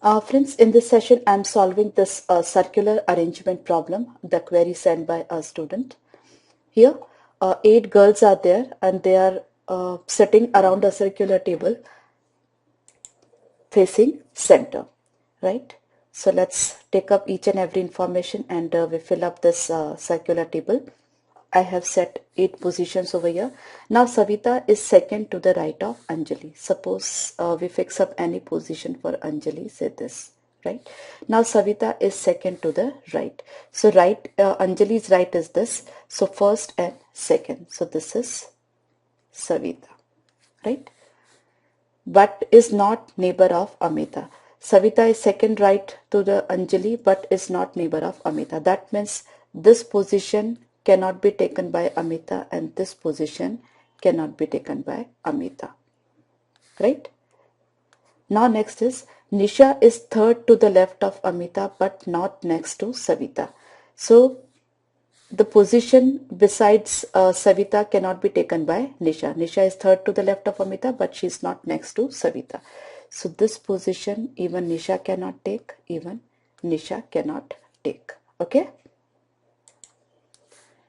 Friends, in this session, I'm solving this circular arrangement problem, the query sent by a student. Here, 8 girls are there and they are sitting around a circular table facing center, right? So let's take up each and every information and we fill up this circular table. I have set 8 positions over here. Now Savita is second to the right of Anjali. Suppose we fix up any position for Anjali, say this, right? Now Savita is second to the right. So Anjali's right is this. So first and second. So this is Savita, right? But is not neighbor of Amita. Savita is second right to the Anjali but is not neighbor of Amita. That means this position cannot be taken by Amita and this position cannot be taken by Amita. Right? Now next is Nisha is third to the left of Amita but not next to Savita. So the position besides Savita cannot be taken by Nisha. Nisha is third to the left of Amita, but she is not next to Savita. So this position even Nisha cannot take, even Nisha cannot take. Okay.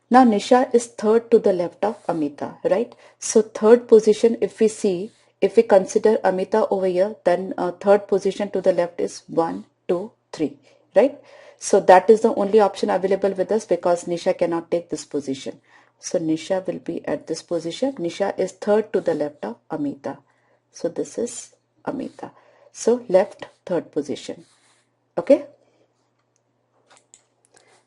Now Nisha is third to the left of Amita, right? So third position, if we see, if we consider Amita over here, then third position to the left is 1, 2, 3, right? So that is the only option available with us because Nisha cannot take this position. So Nisha will be at this position. Nisha is third to the left of Amita. So this is Amita. So left third position. Okay.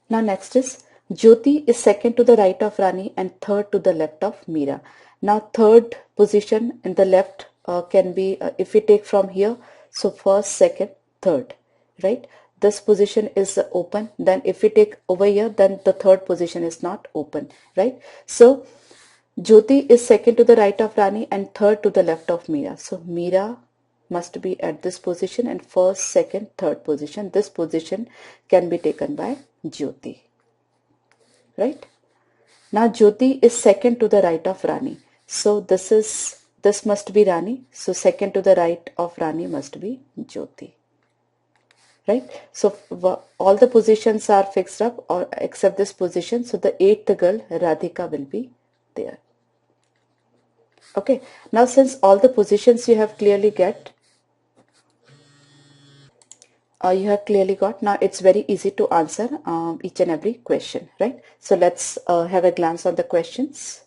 Now next is Jyoti is second to the right of Rani and third to the left of Meera. Now third position in the left can be if we take from here, so first, second, third, right? This position is open. Then if we take over here, then the third position is not open, right? So Jyoti is second to the right of Rani and third to the left of Meera. So Meera must be at this position and first, second, third position. This position can be taken by Jyoti, right? Now Jyoti is second to the right of Rani. So this must be Rani. So second to the right of Rani must be Jyoti, right? So all the positions are fixed up or except this position. So the eighth girl Radhika will be there. Okay. Now since all the positions you have clearly got, now it's very easy to answer each and every question, right? So let's have a glance on the questions.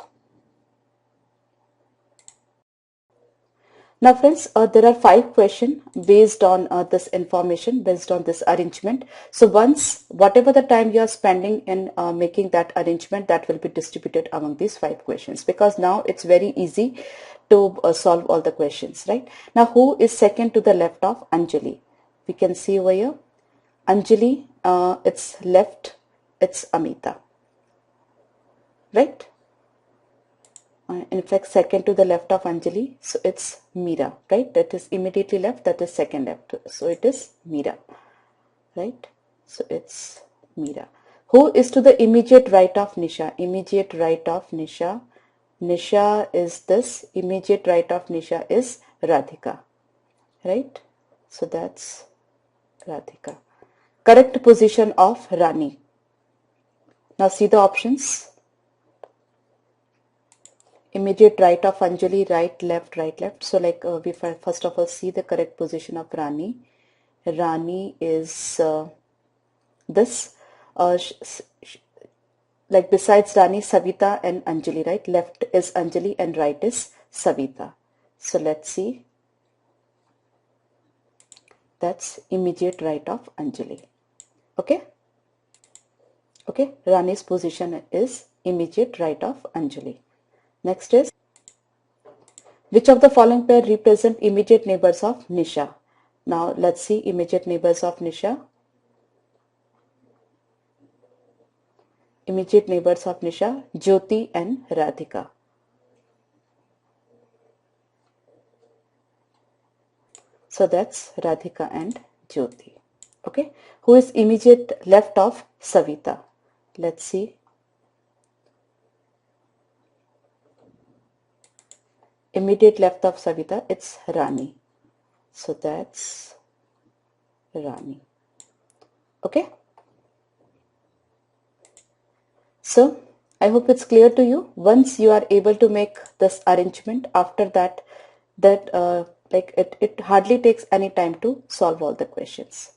Now friends, there are 5 questions based on this information, based on this arrangement. So once, whatever the time you are spending in making that arrangement, that will be distributed among these 5 questions, because now it's very easy to solve all the questions, right? Now who is second to the left of Anjali? We can see over here, Anjali, it's left, it's Amita, right? In fact, second to the left of Anjali, so it's Meera, right? That is immediately left, that is second left. So it is Meera, right? So it's Meera. Who is to the immediate right of Nisha? Immediate right of Nisha. Nisha is this. Immediate right of Nisha is Radhika, right? So that's Radhika. Correct position of Rani. Now see the options. Immediate right of Anjali, right, left, right, left. So like we first of all see the correct position of Rani. Rani is this. Like besides Rani, Savita and Anjali, right? Left is Anjali and right is Savita. So let's see. That's immediate right of Anjali. Okay? Okay, Rani's position is immediate right of Anjali. Next is, which of the following pair represent immediate neighbors of Nisha? Now let's see immediate neighbors of Nisha. Immediate neighbors of Nisha, Jyoti and Radhika. So that's Radhika and Jyoti. Okay. Who is immediate left of Savita? Let's see. Immediate left of Savita, it's Rani. So that's Rani. Okay. So I hope it's clear to you. Once you are able to make this arrangement, after that, like it hardly takes any time to solve all the questions.